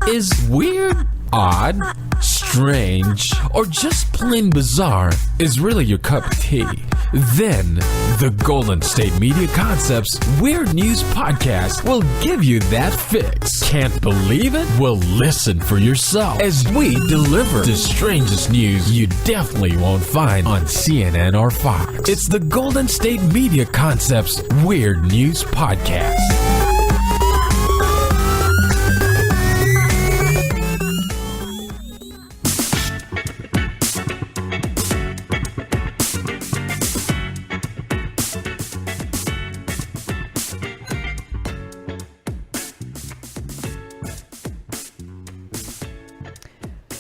Is weird, odd, strange, or just plain bizarre is really your cup of tea? Then the Golden State Media Concepts Weird News Podcast will give you that fix. Can't believe it? Well, listen for yourself as we deliver the strangest news you definitely won't find on CNN or Fox. It's the Golden State Media Concepts Weird News Podcast.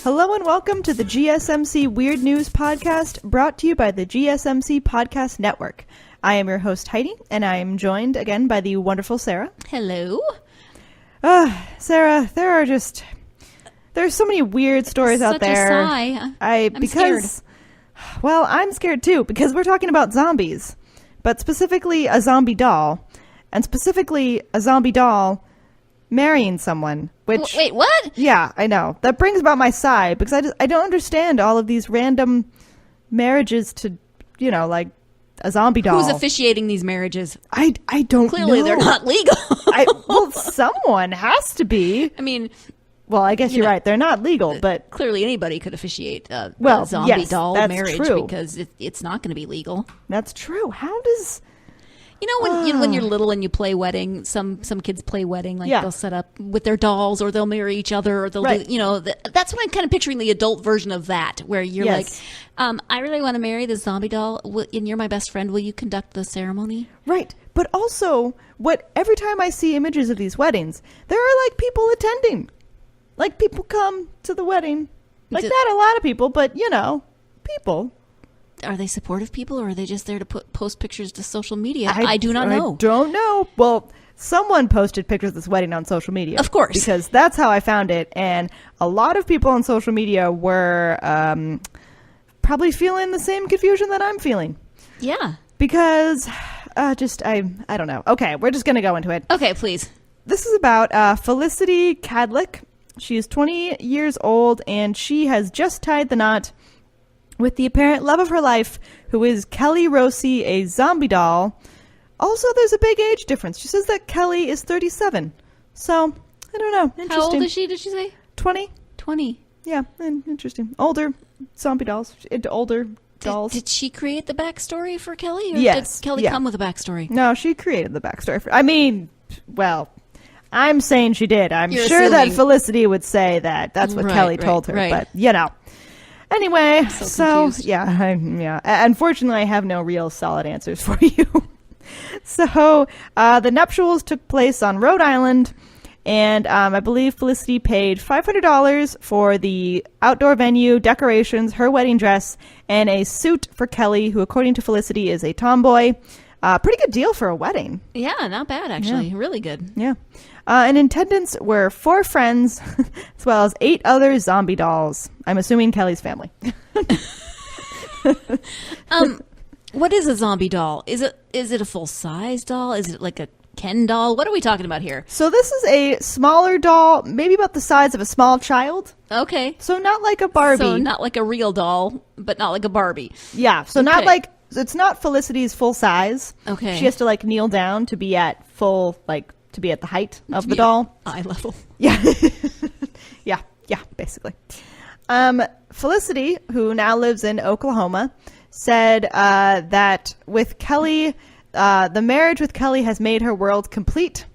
Hello and welcome to the GSMC Weird News Podcast, brought to you by the GSMC Podcast Network. I am your host, Heidi, and I am joined again by the wonderful Sarah. Hello. Sarah, there's so many weird stories out there. Such a sigh. I'm scared. Well, I'm scared too, because we're talking about zombies, but specifically a zombie doll, and specifically a zombie doll marrying someone, which... Wait, what? Yeah, I know. That brings about my sigh, because I don't understand all of these random marriages to, like a zombie doll. Who's officiating these marriages? I don't know. Clearly they're not legal. Well, someone has to be. I mean... Well, I guess you're right. They're not legal, but... Clearly anybody could officiate a zombie yes, doll that's marriage true. because it's not going to be legal. That's true. How does... When you're little and you play wedding, some kids play wedding, they'll set up with their dolls, or they'll marry each other, or they'll that's what I'm kind of picturing, the adult version of that, where you're like, I really want to marry this zombie doll, and you're my best friend. Will you conduct the ceremony? Right. But also, every time I see images of these weddings, there are people attending. People come to the wedding. Not a lot of people, but people. Are they supportive people, or are they just there to post pictures to social media? I do not know. I don't know. Well, someone posted pictures of this wedding on social media. Of course. Because that's how I found it. And a lot of people on social media were probably feeling the same confusion that I'm feeling. Yeah. Because I don't know. Okay, we're just going to go into it. Okay, please. This is about Felicity Cadlick. She is 20 years old, and she has just tied the knot with the apparent love of her life, who is Kelly Rossi, a zombie doll. Also, there's a big age difference. She says that Kelly is 37. So, I don't know. Interesting. How old is she, did she say? 20. 20. Yeah, interesting. Older zombie dolls. Into older dolls. Did she create the backstory for Kelly? Or yes. Did Kelly come with a backstory? No, she created the backstory. I'm saying she did. You're sure assuming. that Felicity would say that. That's what Kelly told her. Right. But, Anyway, confused. Unfortunately, I have no real solid answers for you. So, the nuptials took place on Rhode Island, and I believe Felicity paid $500 for the outdoor venue, decorations, her wedding dress, and a suit for Kelly, who, according to Felicity, is a tomboy. Pretty good deal for a wedding. Yeah, not bad, actually. Yeah. Really good. Yeah. In attendance were 4 friends, as well as 8 other zombie dolls. I'm assuming Kelly's family. What is a zombie doll? Is it a full-size doll? Is it like a Ken doll? What are we talking about here? So this is a smaller doll, maybe about the size of a small child. Okay. So not like a Barbie. So not like a real doll, but not like a Barbie. Yeah. So not like... It's not Felicity's full size. Okay. She has to kneel down to be at full, to be at the height of the doll. Eye level. Yeah. yeah, basically. Felicity, who now lives in Oklahoma, said that with Kelly, the marriage with Kelly has made her world complete.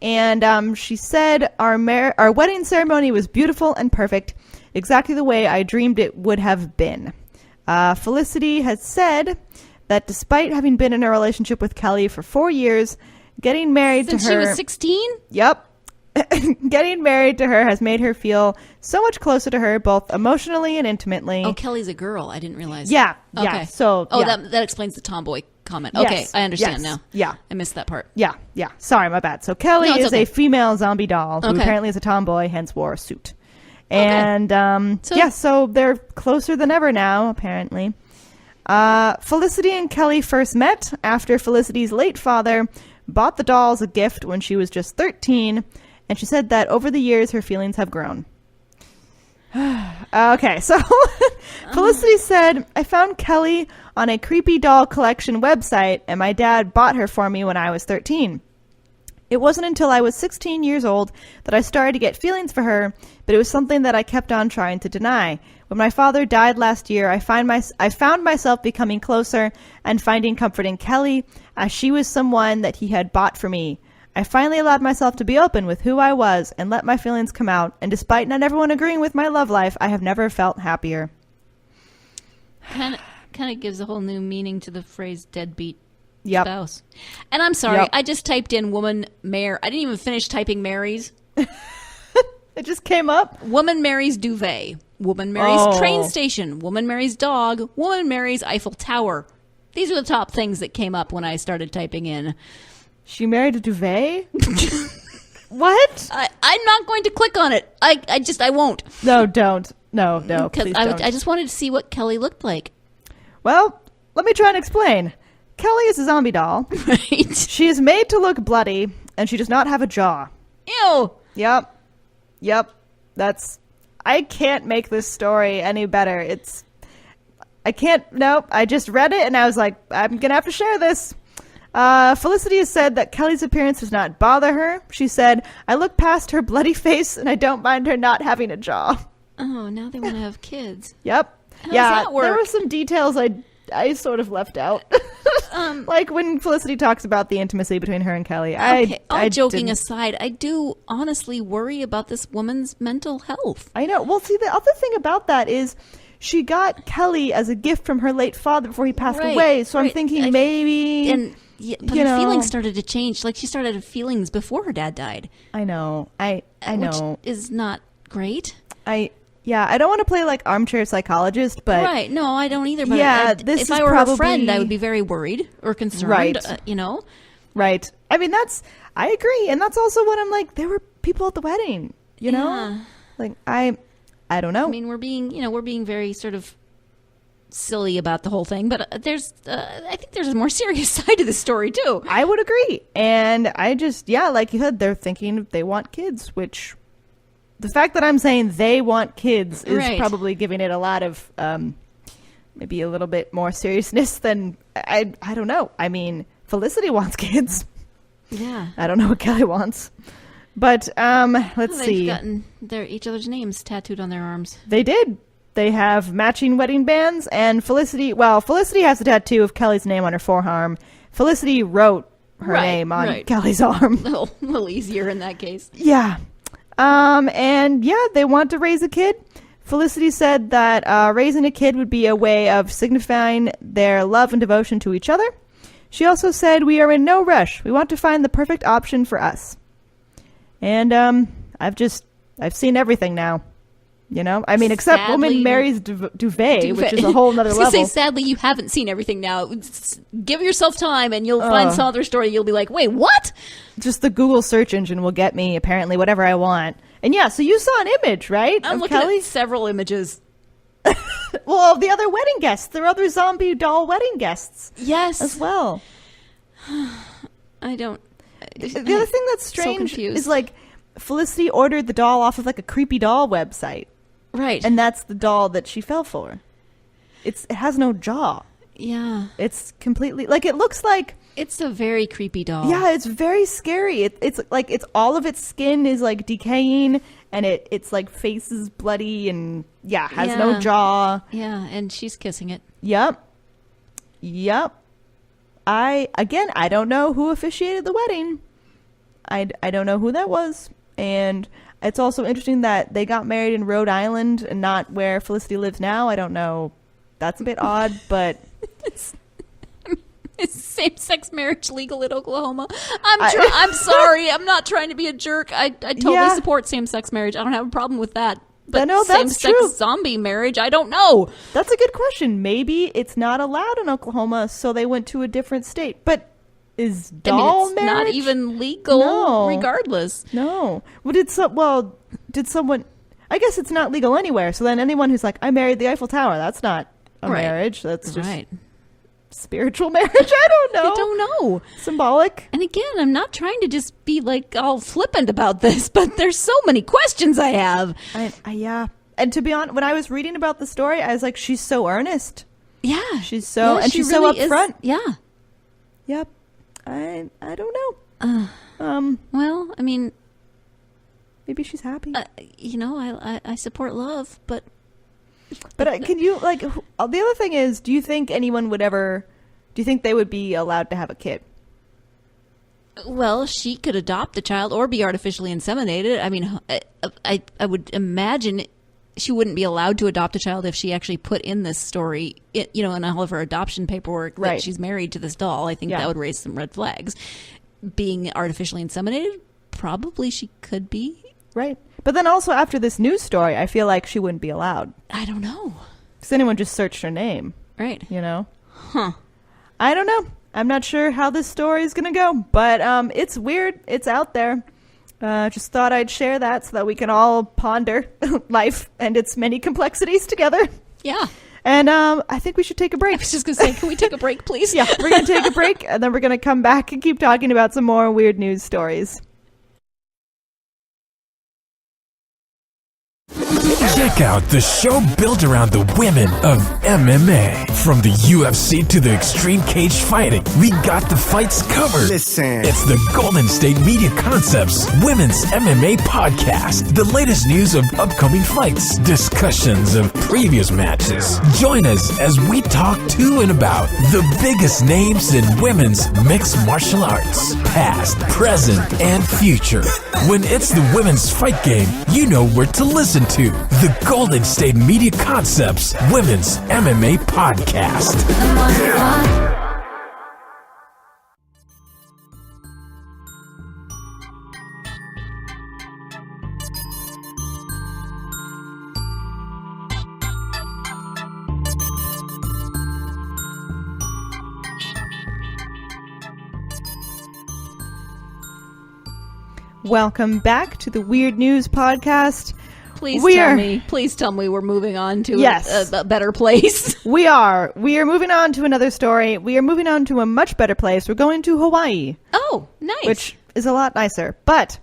And she said, our wedding ceremony was beautiful and perfect, exactly the way I dreamed it would have been. Felicity has said that despite having been in a relationship with Kelly for 4 years, getting married Since to her... she was 16? Yep. Getting married to her has made her feel so much closer to her, both emotionally and intimately. Oh, Kelly's a girl. I didn't realize. Yeah. Okay. Yeah. So, that explains the tomboy comment. Okay, Yes. I understand now. Yeah. I missed that part. Yeah. Sorry, my bad. So Kelly is a female zombie doll who apparently is a tomboy, hence wore a suit. And, so they're closer than ever now, apparently. Felicity and Kelly first met after Felicity's late father bought the dolls a gift when she was just 13, And she said that over the years, her feelings have grown. Okay, so Felicity said, I found Kelly on a creepy doll collection website, and my dad bought her for me when I was 13. It wasn't until I was 16 years old that I started to get feelings for her, but it was something that I kept on trying to deny. When my father died last year, I found myself becoming closer and finding comfort in Kelly, as she was someone that he had bought for me. I finally allowed myself to be open with who I was and let my feelings come out, and despite not everyone agreeing with my love life, I have never felt happier. Kind of gives a whole new meaning to the phrase deadbeat spouse. And I'm sorry, I just typed in woman mayor. I didn't even finish typing Mary's. It just came up. Woman marries duvet. Woman marries train station. Woman marries dog. Woman marries Eiffel Tower. These are the top things that came up when I started typing in. She married a duvet? What? I'm not going to click on it. I won't. No, don't. No, please don't. I just wanted to see what Kelly looked like. Well, let me try and explain. Kelly is a zombie doll. Right. She is made to look bloody, and she does not have a jaw. Ew. Yep. I can't make this story any better. I just read it, and I was like, I'm going to have to share this. Felicity has said that Kelly's appearance does not bother her. She said, I look past her bloody face, and I don't mind her not having a jaw. Oh, now they want to have kids. Yep. How does that work? There were some details I sort of left out. Like when Felicity talks about the intimacy between her and Kelly. All joking aside, I do honestly worry about this woman's mental health. I know. Well, see, the other thing about that is she got Kelly as a gift from her late father before he passed away. So I'm thinking maybe... But her feelings started to change. Like, she started to have feelings before her dad died. I know. I know. Which is not great. I don't want to play like armchair psychologist, but... Right. No, I don't either. But if I were her friend, I would be very worried or concerned, right. Right. I mean, I agree. And that's also what I'm like, there were people at the wedding, you know? Like, I don't know. I mean, we're being very sort of silly about the whole thing, but I think there's a more serious side to the story, too. I would agree. And I just, like you said, they're thinking they want kids, which... The fact that I'm saying they want kids is probably giving it a lot of, maybe a little bit more seriousness than, I don't know. I mean, Felicity wants kids. Yeah. I don't know what Kelly wants. But, let's see. They've gotten each other's names tattooed on their arms. They did. They have matching wedding bands, and Felicity has a tattoo of Kelly's name on her forearm. Felicity wrote her name on Kelly's arm. A little easier in that case. Yeah. They want to raise a kid. Felicity said that raising a kid would be a way of signifying their love and devotion to each other. She also said, we are in no rush. We want to find the perfect option for us. And I've seen everything now. You know? I mean, except sadly, woman marries duvet, which is a whole nother level. Say, sadly, you haven't seen everything now. Give yourself time and you'll find some other story. You'll be like, wait, what? Just the Google search engine will get me, apparently, whatever I want. And so you saw an image, right? I'm looking at several images. Well, the other wedding guests. There are other zombie doll wedding guests. Yes. As well. I don't... The other thing that's strange is, like, Felicity ordered the doll off of, like, a creepy doll website. Right. And that's the doll that she fell for. It has no jaw. Yeah. It's completely... Like, it looks like... It's a very creepy doll. Yeah, it's very scary. It's like all of its skin is like decaying, and its like face is bloody and has no jaw. Yeah, and she's kissing it. Yep. I don't know who officiated the wedding. I don't know who that was, and it's also interesting that they got married in Rhode Island and not where Felicity lives now. I don't know. That's a bit odd, but. Is same-sex marriage legal in Oklahoma? I'm sorry. I'm not trying to be a jerk. I totally support same-sex marriage. I don't have a problem with that. But that's same-sex true. zombie marriage, I don't know. That's a good question. Maybe it's not allowed in Oklahoma, so they went to a different state. But is doll marriage not even legal regardless? No. Well, did someone... I guess it's not legal anywhere. So then anyone who's like, I married the Eiffel Tower, that's not a marriage. That's just... Right. spiritual marriage. I don't know. I don't know. Symbolic. And again, I'm not trying to just be like all flippant about this, but there's so many questions I have. Yeah. And to be honest, when I was reading about the story, I was like, she's so earnest. Yeah. She's so so upfront. Yeah. Yep. I don't know. Well, I mean, maybe she's happy. I support love, but can you, like, the other thing is, do you think anyone would ever, do you think they would be allowed to have a kid? Well, she could adopt a child or be artificially inseminated. I mean, I would imagine she wouldn't be allowed to adopt a child if she actually put in this story, in all of her adoption paperwork that she's married to this doll. I think that would raise some red flags. Being artificially inseminated, probably she could be. Right. But then also after this news story, I feel like she wouldn't be allowed. I don't know. Because anyone just searched her name. Right. Huh. I don't know. I'm not sure how this story is going to go. But it's weird. It's out there. Just thought I'd share that so that we can all ponder life and its many complexities together. Yeah. And I think we should take a break. I was just going to say, can we take a break, please? Yeah, we're going to take a break, and then we're going to come back and keep talking about some more weird news stories. Check out the show built around the women of MMA. From the UFC to the extreme cage fighting, we got the fights covered. Listen. It's the Golden State Media Concepts Women's MMA Podcast. The latest news of upcoming fights, discussions of previous matches. Join us as we talk to and about the biggest names in women's mixed martial arts, past, present, and future. When it's the women's fight game, you know where to listen to. The Golden State Media Concepts Women's MMA Podcast. Welcome back to the Weird News Podcast. Please tell me we're moving on to a better place. We are moving on to another story. We are moving on to a much better place. We're going to Hawaii. Oh, nice. Which is a lot nicer. But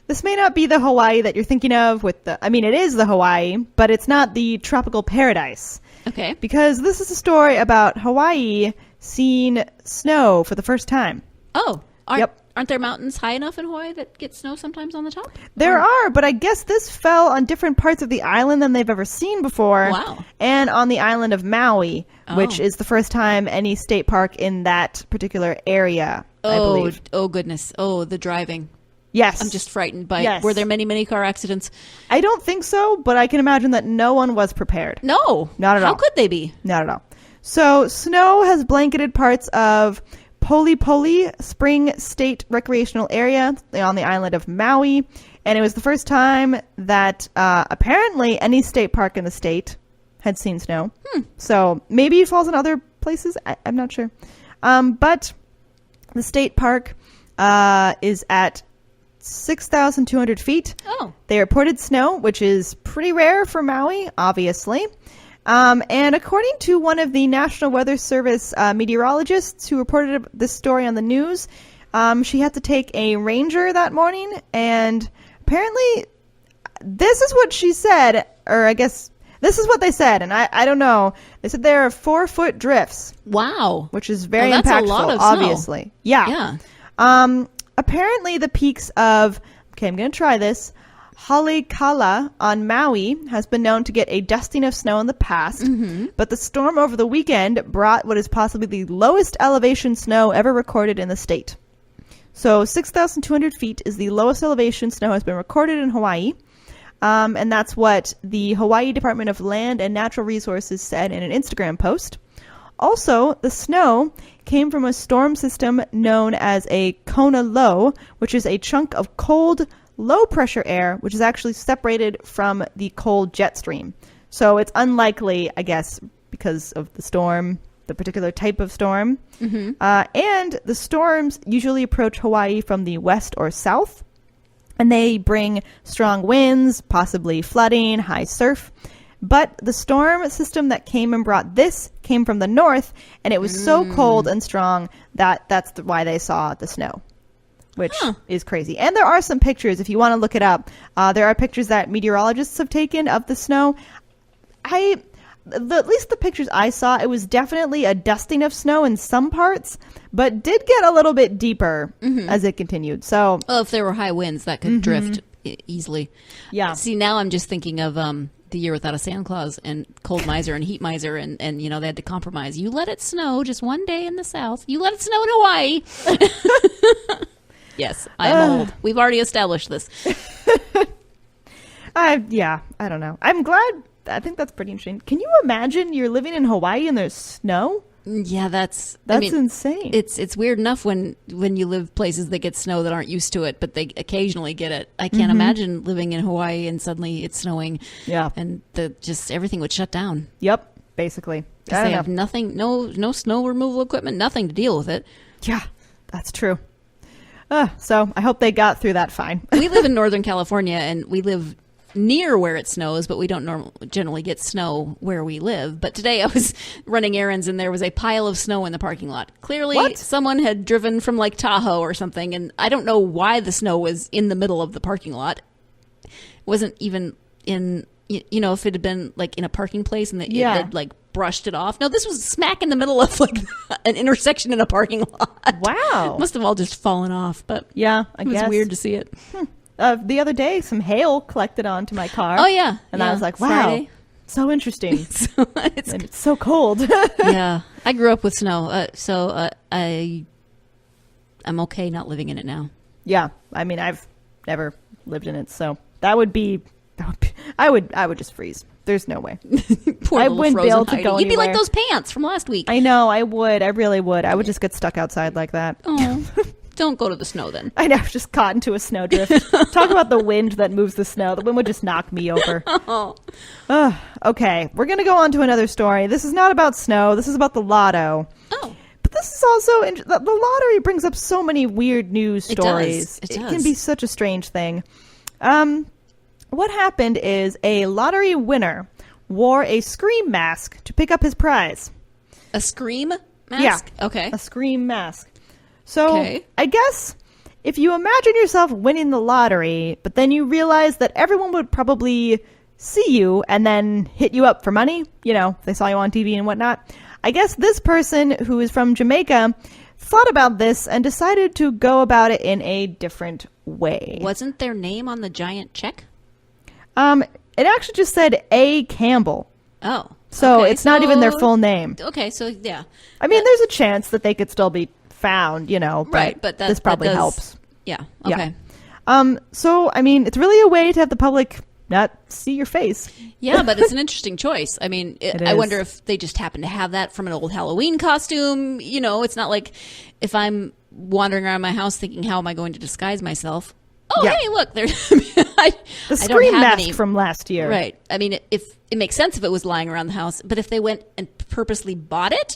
this may not be the Hawaii that you're thinking of it is the Hawaii, but it's not the tropical paradise. Okay. Because this is a story about Hawaii seeing snow for the first time. Oh, Aren't there mountains high enough in Hawaii that get snow sometimes on the top? There are, but I guess this fell on different parts of the island than they've ever seen before. Wow. And on the island of Maui, which is the first time any state park in that particular area, I believe. Oh, goodness. Oh, the driving. Yes. I'm just frightened by Were there many, many car accidents? I don't think so, but I can imagine that no one was prepared. No. Not at all. How could they be? Not at all. So snow has blanketed parts of Poli Poli Spring State Recreational Area on the island of Maui. And it was the first time that apparently any state park in the state had seen snow. So maybe it falls in other places. I'm not sure. But the state park is at 6,200 feet. Oh. They reported snow, which is pretty rare for Maui, obviously. And according to one of the National Weather Service meteorologists who reported this story on the news, she had to take a ranger that morning, and apparently this is what she said, or I guess this is what they said, and I don't know. They said there are 4-foot drifts. Wow. Which is very that's impactful, a lot of obviously. Snow. Yeah. Apparently the peaks of, I'm going to try this, Haleakala on Maui has been known to get a dusting of snow in the past, but the storm over the weekend brought what is possibly the lowest elevation snow ever recorded in the state. So 6,200 feet is the lowest elevation snow has been recorded in Hawaii, and that's what the Hawaii Department of Land and Natural Resources said in an Instagram post. Also, the snow came from a storm system known as a Kona Low, which is a chunk of cold, low-pressure air, which is actually separated from the cold jet stream. So it's unlikely, I guess, because of the storm, the particular type of storm. And the storms usually approach Hawaii from the west or south, and they bring strong winds, possibly flooding, high surf. But the storm system that came and brought this came from the north, and it was so cold and strong that that's why they saw the snow, which is crazy. And there are some pictures, if you want to look it up. There are pictures that meteorologists have taken of the snow. At least the pictures I saw, it was definitely a dusting of snow in some parts, but did get a little bit deeper as it continued. So, if there were high winds, that could drift easily. Yeah. See, now I'm just thinking of The Year Without a Santa Claus and Cold Miser and Heat Miser, and they had to compromise. You let it snow just one day in the South. You let it snow in Hawaii. Yes, I am old. We've already established this. I don't know. I'm glad. I think that's pretty interesting. Can you imagine you're living in Hawaii and there's snow? Yeah, that's insane. It's weird enough when you live places that get snow that aren't used to it, but they occasionally get it. I can't imagine living in Hawaii and suddenly it's snowing. Yeah, and just everything would shut down. Yep, basically. They have nothing, no snow removal equipment, nothing to deal with it. Yeah, that's true. So I hope they got through that fine. We live in Northern California, and we live near where it snows, but we don't generally get snow where we live. But today I was running errands, and there was a pile of snow in the parking lot. Clearly, someone had driven from Lake Tahoe or something, and I don't know why the snow was in the middle of the parking lot. It wasn't even in, if it had been like in a parking place and it had like brushed it off. No, this was smack in the middle of like an intersection in a parking lot. Wow. Must have all just fallen off, but yeah, it was weird to see it. The other day, some hail collected onto my car. Oh, yeah. And I was like, wow, Friday. So interesting. It's so cold. Yeah. I grew up with snow, so I'm okay not living in it now. Yeah. I mean, I've never lived in it, so that would be I would just freeze. There's no way. I wouldn't be able to go anywhere. You'd be like anywhere. those pants from last week. I know. I would. I really would. I would just get stuck outside like that. Oh. Don't go to the snow then. I know, just caught into a snowdrift. Talk about the wind that moves the snow. The wind would just knock me over. Okay, we're going to go on to another story. This is not about snow. This is about the Lotto. Oh. But this is also, the lottery brings up so many weird news stories. It does. Can be such a strange thing. What happened is a lottery winner wore a Scream mask to pick up his prize. A Scream mask? Yeah. Okay. A Scream mask. So I guess if you imagine yourself winning the lottery, but then you realize that everyone would probably see you and then hit you up for money, they saw you on TV and whatnot. I guess this person who is from Jamaica thought about this and decided to go about it in a different way. Wasn't their name on the giant check? It actually just said A. Campbell. Oh. So it's not even their full name. Okay, so yeah. I mean, there's a chance that they could still be found, right, but this probably helps. Yeah. Okay. So I mean, it's really a way to have the public not see your face. Yeah, but it's an interesting choice. I mean, I is. wonder if they just happen to have that from an old Halloween costume. It's not like if I'm wandering around my house thinking, how am I going to disguise myself? Oh, hey, look, there's the Scream mask from last year. Right. I mean, if it makes sense if it was lying around the house, but if they went and purposely bought it,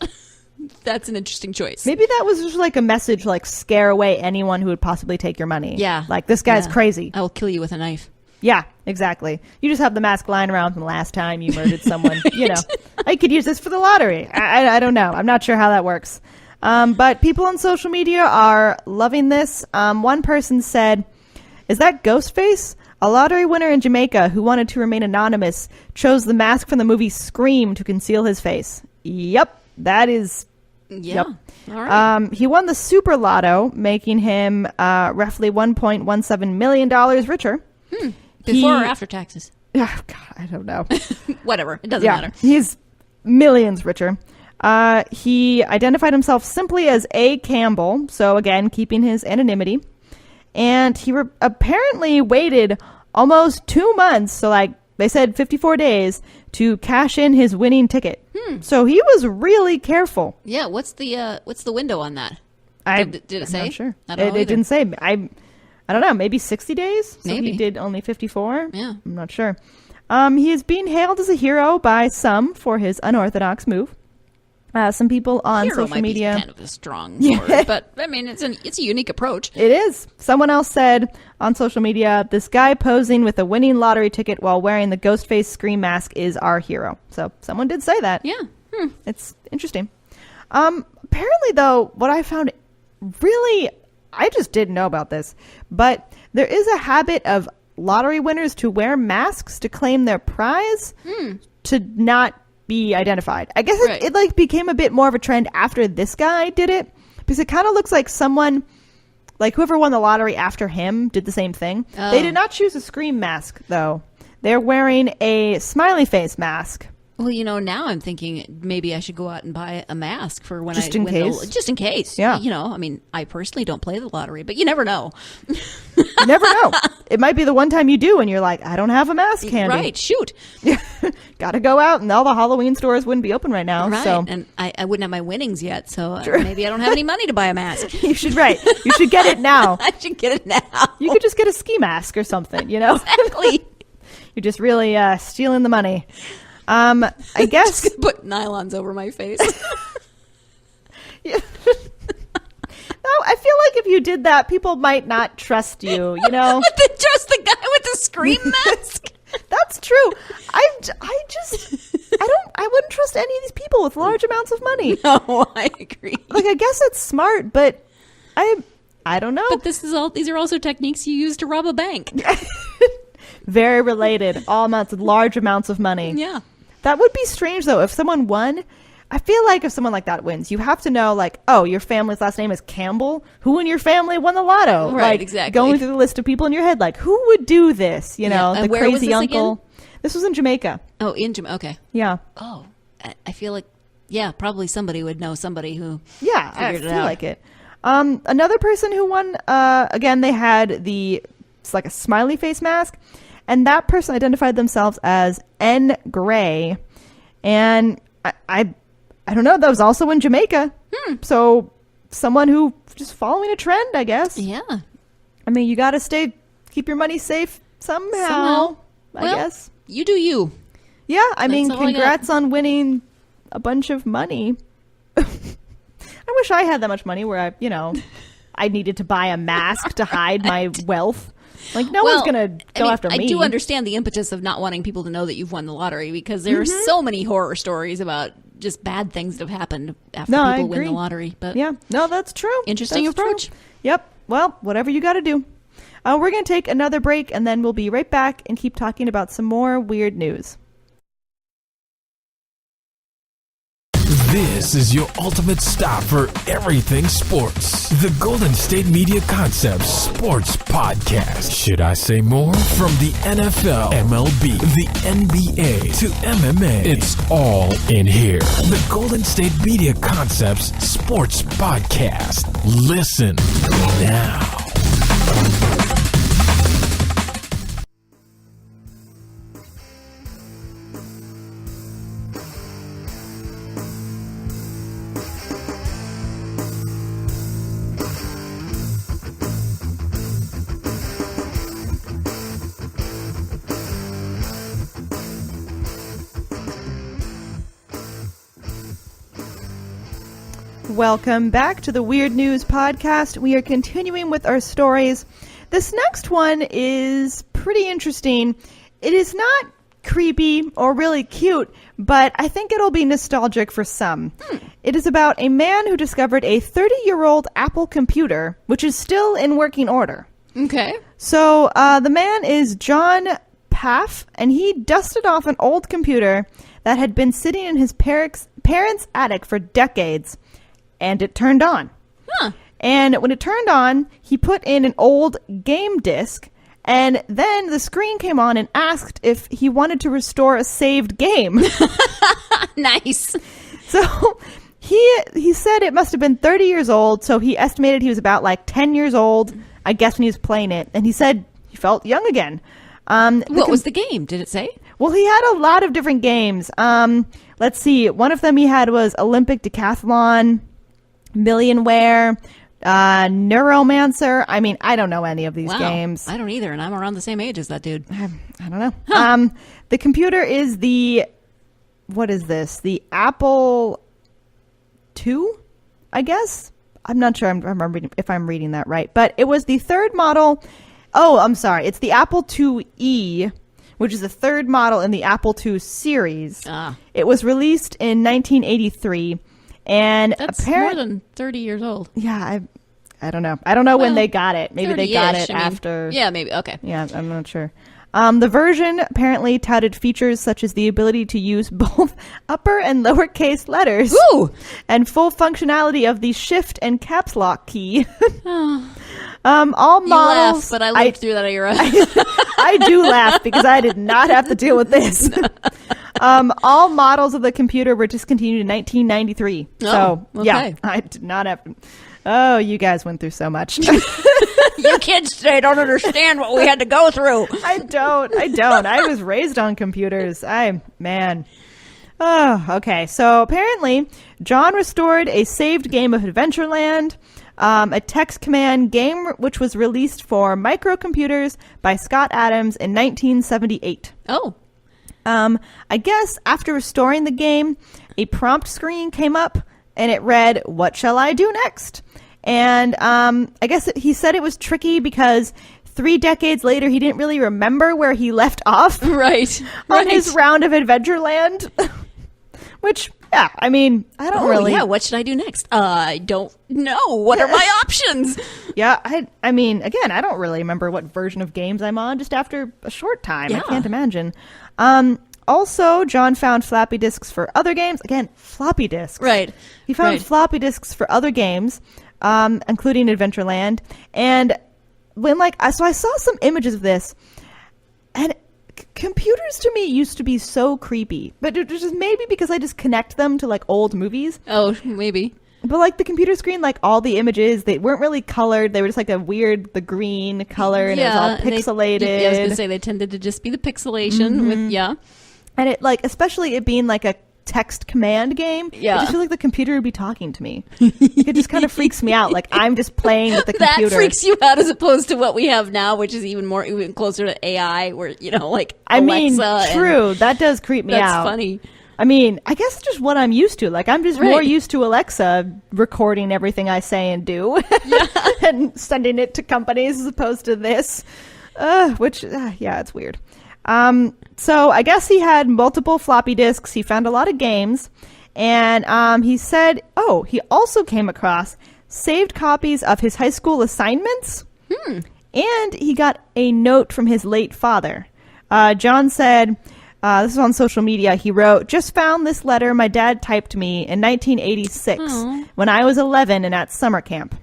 that's an interesting choice. Maybe that was just like a message, like scare away anyone who would possibly take your money. Yeah. Like, this guy's crazy. I will kill you with a knife. Yeah, exactly. You just have the mask lying around from the last time you murdered someone. I could use this for the lottery. I don't know. I'm not sure how that works. But people on social media are loving this. One person said, "Is that Ghostface? A lottery winner in Jamaica who wanted to remain anonymous chose the mask from the movie Scream to conceal his face." Yep, that is... Yeah. Yep. All right. He won the Super Lotto, making him roughly $1.17 million richer. Before or after taxes? Oh, God, I don't know. Whatever. It doesn't matter. He's millions richer. He identified himself simply as A. Campbell, so again, keeping his anonymity. And he apparently waited almost 2 months, so like they said 54 days, to cash in his winning ticket. So he was really careful. Yeah, what's the window on that? Did it say? I'm not sure. I don't know it didn't say. I don't know, maybe 60 days? So maybe. he did only 54? Yeah. I'm not sure. He is being hailed as a hero by some for his unorthodox move. Some people on Hero social might media. Be kind of a strong word, but I mean, it's a unique approach. It is. Someone else said on social media, this guy posing with a winning lottery ticket while wearing the ghost face Scream mask is our hero. So someone did say that. Yeah. It's interesting. Apparently, though, what I found really, I just didn't know about this, but there is a habit of lottery winners to wear masks to claim their prize to not be identified. I guess it like became a bit more of a trend after this guy did it, because it kind of looks like someone, like whoever won the lottery after him did the same thing. Oh. They did not choose a Scream mask, though. They're wearing a smiley face mask. Well, now I'm thinking maybe I should go out and buy a mask for when just in case. Yeah. I mean, I personally don't play the lottery, but you never know. You never know. It might be the one time you do and you're like, I don't have a mask handy. Right. Shoot. Gotta go out, and all the Halloween stores wouldn't be open right now. Right. So. And I wouldn't have my winnings yet, so maybe I don't have any money to buy a mask. You should get it now. I should get it now. You could just get a ski mask or something, Exactly. You're just really stealing the money. I guess just put nylons over my face. No, I feel like if you did that, people might not trust you. Trust the guy with the Scream mask. That's true. I wouldn't trust any of these people with large amounts of money. No, I agree. Like, I guess it's smart, but I don't know. But these are also techniques you use to rob a bank. Very related. Large amounts of money. Yeah. That would be strange, though, if someone won. I feel like if someone like that wins, you have to know, like, oh, your family's last name is Campbell. Who in your family won the lotto? Right, like, exactly. Going through the list of people in your head, like, who would do this? The where crazy was this uncle. again? This was in Jamaica. Oh, in Jamaica. Okay. Yeah. Oh, I feel like, probably somebody would know somebody who I figured it feel out. like it. Another person who won, again, they had it's like a smiley face mask, and that person identified themselves as N. Gray. And I don't know, that was also in Jamaica. So someone who just following a trend, I guess. Yeah. I mean, you got to keep your money safe somehow. I guess. You do you. Yeah, I mean, all I congrats on winning a bunch of money. I wish I had that much money where I needed to buy a mask to hide my wealth. Like, no one's going to go after me. I do understand the impetus of not wanting people to know that you've won the lottery, because there are so many horror stories about just bad things that have happened after people win the lottery. But yeah, no, that's true. Interesting approach. True. Yep. Well, whatever you got to do. We're going to take another break, and then we'll be right back and keep talking about some more weird news. This is your ultimate stop for everything sports. The Golden State Media Concepts Sports Podcast. Should I say more? From the NFL, MLB, the NBA to MMA, it's all in here. The Golden State Media Concepts Sports Podcast. Listen now. Welcome back to the Weird News Podcast. We are continuing with our stories. This next one is pretty interesting. It is not creepy or really cute, but I think it'll be nostalgic for some. It is about a man who discovered a 30-year-old Apple computer, which is still in working order. Okay. So the man is John Paff, and he dusted off an old computer that had been sitting in his parents' attic for decades. And it turned on. And when it turned on, he put in an old game disc, and then the screen came on and asked if he wanted to restore a saved game. Nice. So he said it must have been 30 years old, so he estimated he was about like 10 years old, I guess, when he was playing it. And he said he felt young again. What was the game? Did it say? Well, he had a lot of different games. Let's see. One of them he had was Olympic Decathlon, Millionware, Neuromancer. I mean, I don't know any of these games. I don't either, and I'm around the same age as that dude. I don't know. The computer is what is this? The Apple II, I guess. I'm not sure if I'm reading that right, but it was the third model. Oh, I'm sorry. It's the Apple IIe, which is the third model in the Apple II series. It was released in 1983, and that's more than 30 years old. Yeah, I don't know. I don't know when they got it. Maybe they got it after. Yeah, maybe. Okay. Yeah, I'm not sure. The version apparently touted features such as the ability to use both upper and lowercase letters. Ooh! And full functionality of the shift and caps lock key. Oh. All models. Laugh, but I lived through that era. I do laugh because I did not have to deal with this. All models of the computer were discontinued in 1993. So, yeah, I did not have to. Oh, you guys went through so much. You kids today don't understand what we had to go through. I don't. I was raised on computers. Man. Oh, okay. So apparently, John restored a saved game of Adventureland, a text command game which was released for microcomputers by Scott Adams in 1978. Oh. I guess after restoring the game, a prompt screen came up and it read, "What shall I do next?" And I guess he said it was tricky because 3 decades later, he didn't really remember where he left off. Right. On his round of Adventureland. Which, yeah, I mean, I don't really. Yeah, what should I do next? I don't know. What are my options? Yeah, I mean, again, I don't really remember what version of games I'm on just after a short time. Yeah. I can't imagine. Also, John found floppy disks for other games. Again, floppy disks. Right. He found floppy disks for other games, including Adventureland. And so I saw some images of this, and computers to me used to be so creepy. But it was just maybe because I just connect them to like old movies. Oh, maybe. But like the computer screen, like all the images, they weren't really colored. They were just like the green color, and it was all pixelated. I was going to say they tended to just be the pixelation with, And it especially it being like a text command game. Yeah. I just feel like the computer would be talking to me. It just kind of freaks me out. Like I'm just playing with the computer. That freaks you out as opposed to what we have now, which is even closer to AI, where, like I mean, Alexa. True. That does creep me out. That's funny. I mean, I guess it's just what I'm used to. Like, I'm just more used to Alexa recording everything I say and do and sending it to companies as opposed to this, which, it's weird. So I guess he had multiple floppy disks. He found a lot of games. And he said, he also came across saved copies of his high school assignments. And he got a note from his late father. John said... this is on social media. He wrote, "Just found this letter my dad typed me in 1986 when I was 11 and at summer camp."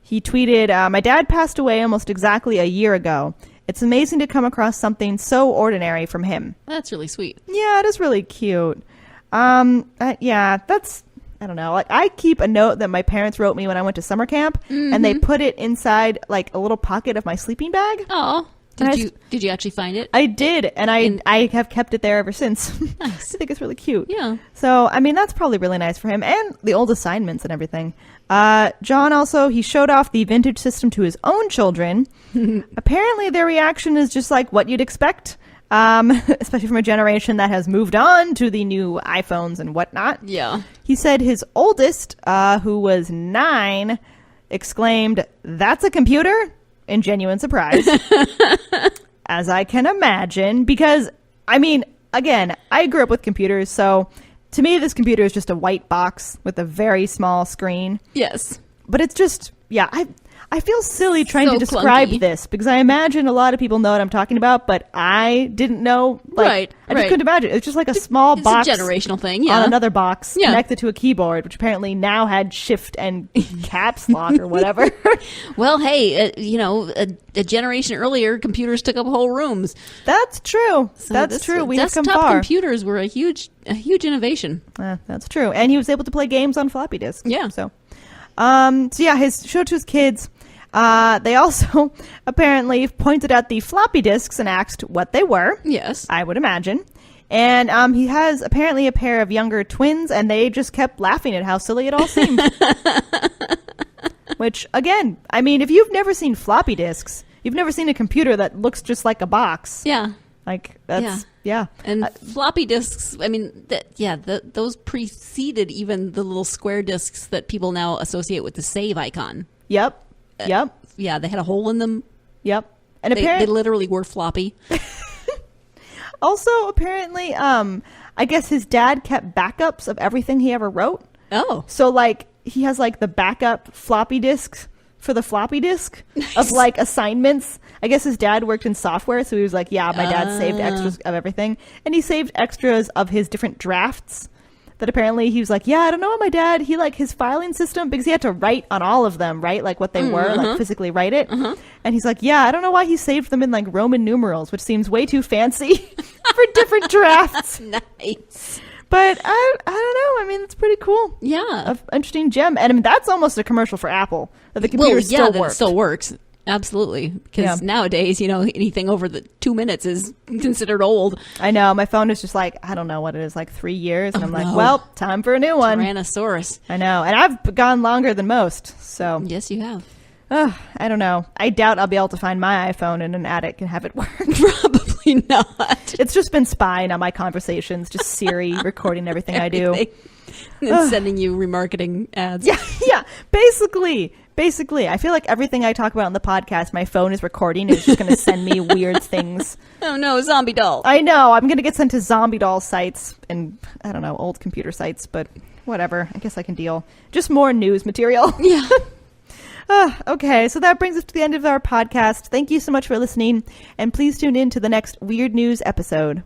He tweeted, "My dad passed away almost exactly a year ago. It's amazing to come across something so ordinary from him." That's really sweet. Yeah, it is really cute. That's, I don't know. Like, I keep a note that my parents wrote me when I went to summer camp, and they put it inside like a little pocket of my sleeping bag. Oh. Did you actually find it? I did, and I have kept it there ever since. Nice. I think it's really cute. Yeah. So, I mean, that's probably really nice for him, and the old assignments and everything. John also, he showed off the vintage system to his own children. Apparently, their reaction is just like what you'd expect, especially from a generation that has moved on to the new iPhones and whatnot. Yeah. He said his oldest, who was 9, exclaimed, "That's a computer?" in genuine surprise. As I can imagine, because, I mean, again, I grew up with computers, so to me this computer is just a white box with a very small screen. Yes. But it's just, I feel silly trying to describe clunky. this, because I imagine a lot of people know what I'm talking about, but I didn't know. I just couldn't imagine. It's just like a small box. It's a generational thing, on another box connected to a keyboard, which apparently now had shift and caps lock or whatever. Well, hey, a generation earlier, computers took up whole rooms. That's true. That's true. We have come far. Desktop computers were a huge innovation. That's true. And he was able to play games on floppy disks. Yeah. So his showed to his kids. They also apparently pointed at the floppy disks and asked what they were. Yes. I would imagine. And he has apparently a pair of younger twins, and they just kept laughing at how silly it all seemed. Which, again, I mean, if you've never seen floppy disks, you've never seen a computer that looks just like a box. Yeah. Like, that's, And floppy disks, I mean, those preceded even the little square disks that people now associate with the save icon. Yep. Yeah, they had a hole in them. Yep. And they literally were floppy. Also, apparently, I guess his dad kept backups of everything he ever wrote. Oh. So, like, he has, like, the backup floppy disks for the floppy disk of, like, assignments. I guess his dad worked in software, so he was like, yeah, my dad saved extras of everything. And he saved extras of his different drafts that apparently he was like, yeah, I don't know what my dad, he, like, his filing system, because he had to write on all of them, right? Like, what they were, like, physically write it. And he's like, yeah, I don't know why he saved them in, like, Roman numerals, which seems way too fancy for different drafts. Nice. But I don't know. I mean, it's pretty cool. Yeah. An interesting gem. And I mean, that's almost a commercial for Apple. That the computer it still works. Absolutely. Because nowadays, anything over the 2 minutes is considered old. I know. My phone is just like, I don't know what it is, like 3 years. And I'm like, well, time for a new one. Tyrannosaurus. I know. And I've gone longer than most. So. Yes, you have. I don't know. I doubt I'll be able to find my iPhone in an attic and have it work. Probably not. It's just been spying on my conversations, just Siri recording everything I do. And sending you remarketing ads. Yeah. Basically, I feel like everything I talk about on the podcast, my phone is recording. It's just going to send me weird things. Oh no, zombie doll. I know. I'm going to get sent to zombie doll sites and, I don't know, old computer sites, but whatever. I guess I can deal. Just more news material. Yeah. Okay, so that brings us to the end of our podcast. Thank you so much for listening, and please tune in to the next Weird News episode.